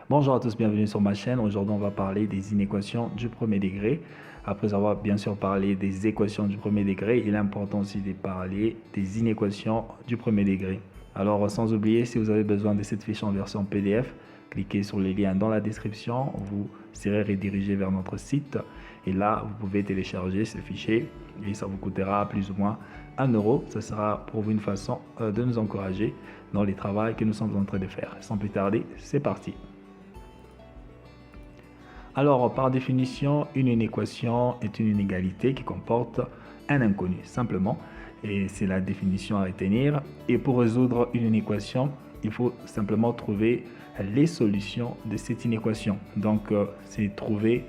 Bonjour à tous, bienvenue sur ma chaîne. Aujourd'hui, on va parler des inéquations du premier degré. Après avoir bien sûr parlé des équations du premier degré, il est important aussi de parler des inéquations du premier degré. Alors, sans oublier, si vous avez besoin de cette fiche en version PDF, cliquez sur les liens dans la description. Vous serez redirigé vers notre site. Et là, vous pouvez télécharger ce fichier et ça vous coûtera plus ou moins 1 euro. Ce sera pour vous une façon de nous encourager dans les travaux que nous sommes en train de faire. Sans plus tarder, c'est parti. Alors, par définition, une inéquation est une inégalité qui comporte un inconnu, simplement. Et c'est la définition à retenir. Et pour résoudre une inéquation, il faut simplement trouver les solutions de cette inéquation. Donc, c'est trouver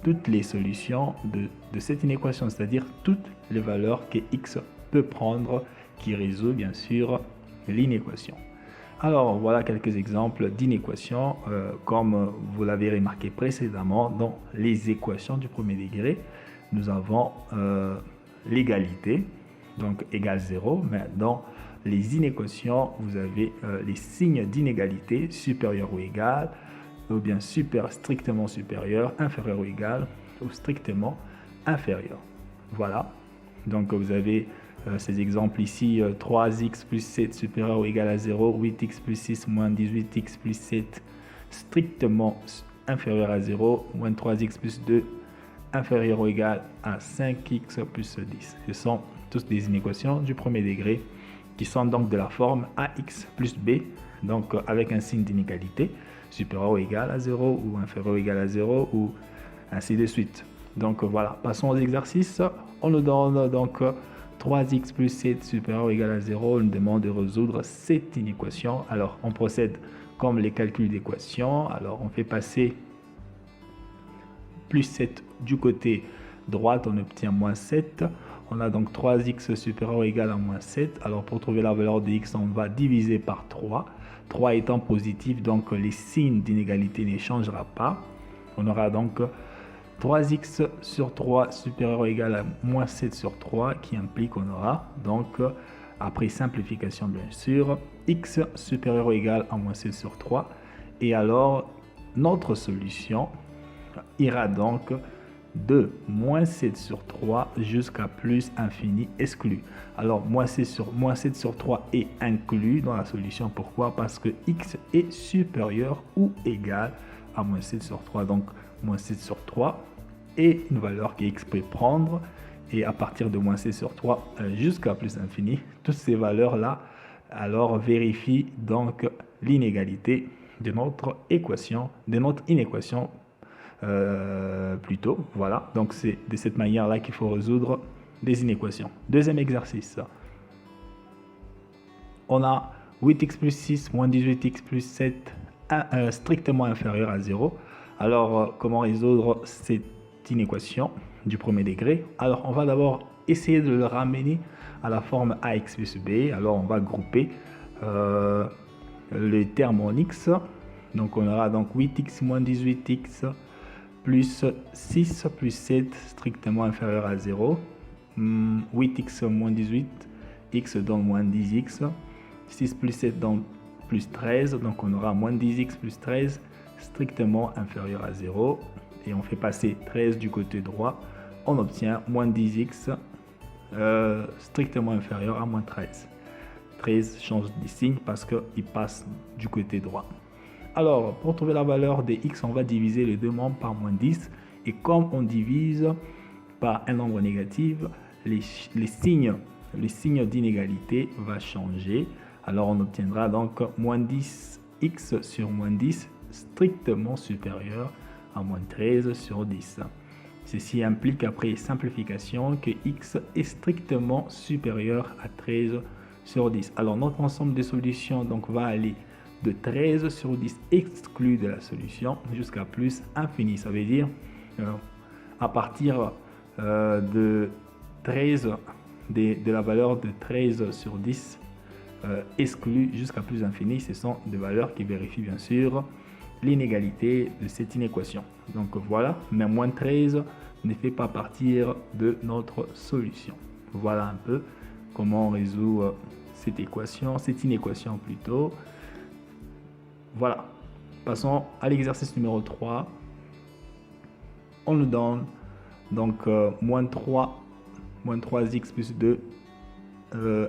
toutes les solutions de cette inéquation, c'est-à-dire toutes les valeurs que x peut prendre qui résout bien sûr l'inéquation. Alors, voilà quelques exemples d'inéquations. Comme vous l'avez remarqué précédemment, dans les équations du premier degré, nous avons l'égalité, donc égale 0. Mais dans les inéquations, vous avez les signes d'inégalité, supérieur ou égal, ou bien strictement supérieur, inférieur ou égal, ou strictement inférieur. Voilà. Donc, vous avez ces exemples ici, 3x plus 7 supérieur ou égal à 0, 8x plus 6 moins 18x plus 7 strictement inférieur à 0, moins 3x plus 2 inférieur ou égal à 5x plus 10. Ce sont tous des inéquations du premier degré qui sont donc de la forme ax plus b, donc avec un signe d'inégalité, supérieur ou égal à 0 ou inférieur ou égal à 0 ou ainsi de suite. Donc voilà, passons aux exercices. On nous donne donc 3x plus 7 supérieur ou égal à 0. On nous demande de résoudre cette inéquation. Alors on procède comme les calculs d'équation. Alors on fait passer plus 7 du côté droit, on obtient moins 7. On a donc 3x supérieur ou égal à moins 7. Alors pour trouver la valeur de x, on va diviser par 3. 3 étant positif, donc les signes d'inégalité ne changera pas. On aura donc 3x sur 3 supérieur ou égal à moins 7 sur 3 qui implique qu'on aura donc, après simplification bien sûr, x supérieur ou égal à moins 7 sur 3. Et alors, notre solution ira donc de moins 7 sur 3 jusqu'à plus infini exclu. Alors, moins 7 sur 3 est inclus dans la solution. Pourquoi? Parce que x est supérieur ou égal à moins 7 sur 3. Donc, moins 7 sur 3 est une valeur que x peut prendre. Et à partir de moins 7 sur 3 jusqu'à plus infini, toutes ces valeurs-là, alors vérifient donc l'inégalité de notre équation, de notre inéquation plutôt. Voilà, donc c'est de cette manière-là qu'il faut résoudre des inéquations. Deuxième exercice. On a 8x plus 6 moins 18x plus 7 strictement inférieur à 0. Alors, comment résoudre cette inéquation du premier degré? Alors, on va d'abord essayer de le ramener à la forme ax plus b. Alors, on va grouper les termes en x. Donc, on aura donc 8x moins 18x plus 6 plus 7 strictement inférieur à 0. 8x moins 18, x donne moins 10x. 6 plus 7 donne plus 13. Donc, on aura moins 10x plus 13 strictement inférieur à 0. Et on fait passer 13 du côté droit. On obtient moins 10x strictement inférieur à moins 13. 13 change de signe parce qu'il passe du côté droit. Alors, pour trouver la valeur de x, on va diviser les deux membres par moins 10. Et comme on divise par un nombre négatif, les signes d'inégalité vont changer. Alors, on obtiendra donc moins 10x sur moins 10 strictement supérieur à moins 13 sur 10. Ceci implique après simplification que x est strictement supérieur à 13 sur 10. Alors, notre ensemble de solutions donc, va aller de 13 sur 10 exclu de la solution jusqu'à plus infini. Ça veut dire à partir de 13, de la valeur de 13 sur 10 exclu jusqu'à plus infini, ce sont des valeurs qui vérifient bien sûr l'inégalité de cette inéquation. Donc voilà, mais moins 13 ne fait pas partir de notre solution. Voilà un peu comment on résout cette inéquation plutôt. Voilà. Passons à l'exercice numéro 3. On nous donne donc moins 3x plus 2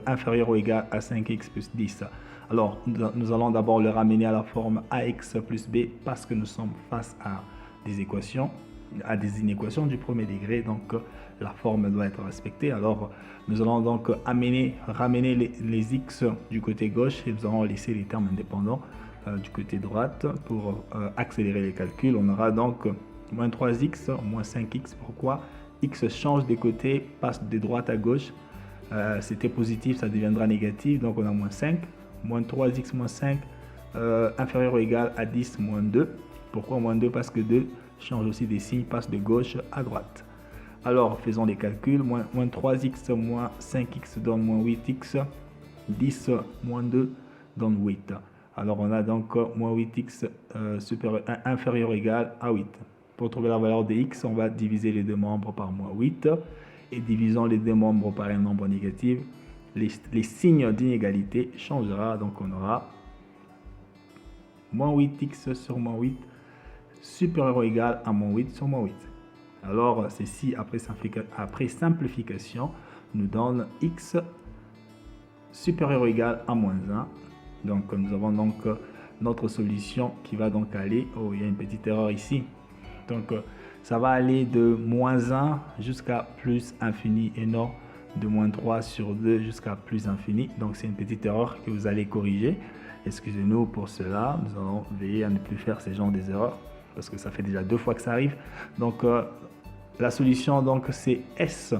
inférieur ou égal à 5x plus 10. Alors, nous allons d'abord le ramener à la forme ax plus b parce que nous sommes face à des équations, inéquations du premier degré, donc la forme doit être respectée. Alors, nous allons donc ramener les x du côté gauche et nous allons laisser les termes indépendants du côté droite pour accélérer les calculs. On aura donc moins 3x, moins 5x. Pourquoi? X change de côté, passe de droite à gauche. C'était positif, ça deviendra négatif, donc on a moins 5, moins 3x moins 5, inférieur ou égal à 10 moins 2. Pourquoi moins 2? Parce que 2 change aussi des signes, passe de gauche à droite. Alors faisons les calculs, moins 3x moins 5x donne moins 8x, 10 moins 2 donne 8. Alors on a donc moins 8x inférieur ou égal à 8. Pour trouver la valeur de x, on va diviser les deux membres par moins 8 et divisant les deux membres par un nombre négatif, les signes d'inégalité changera. Donc on aura moins 8x sur moins 8 supérieur ou égal à moins 8 sur moins 8. Alors ceci, après simplification, nous donne x supérieur ou égal à moins 1. Donc nous avons donc notre solution qui va donc aller, oh il y a une petite erreur ici, donc ça va aller de moins 1 jusqu'à plus infini et non de moins 3 sur 2 jusqu'à plus infini. Donc c'est une petite erreur que vous allez corriger. Excusez-nous pour cela, nous allons veiller à ne plus faire ces genres d'erreurs parce que ça fait déjà 2 fois que ça arrive. Donc la solution donc c'est S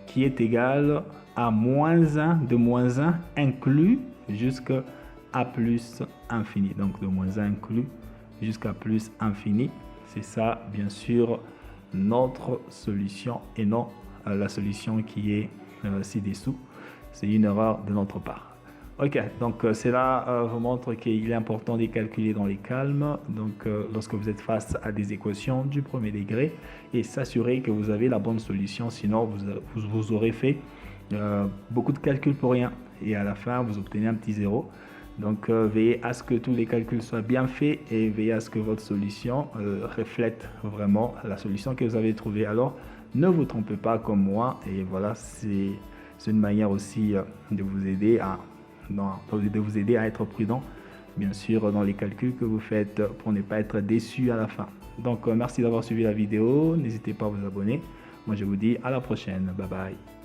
qui est égal à moins 1, de moins 1 inclus jusqu'à plus infini. Donc de moins 1 inclus jusqu'à plus infini. C'est ça, bien sûr, notre solution et non la solution qui est ci-dessous. C'est une erreur de notre part. Ok, donc cela vous montre qu'il est important de calculer dans les calmes, donc lorsque vous êtes face à des équations du premier degré et s'assurer que vous avez la bonne solution, sinon vous aurez fait beaucoup de calculs pour rien et à la fin vous obtenez un petit zéro. Donc veillez à ce que tous les calculs soient bien faits et veillez à ce que votre solution reflète vraiment la solution que vous avez trouvée. Alors ne vous trompez pas comme moi et voilà, c'est une manière aussi de vous aider à être prudent, bien sûr, dans les calculs que vous faites pour ne pas être déçu à la fin. Donc merci d'avoir suivi la vidéo, n'hésitez pas à vous abonner. Moi je vous dis à la prochaine, bye bye.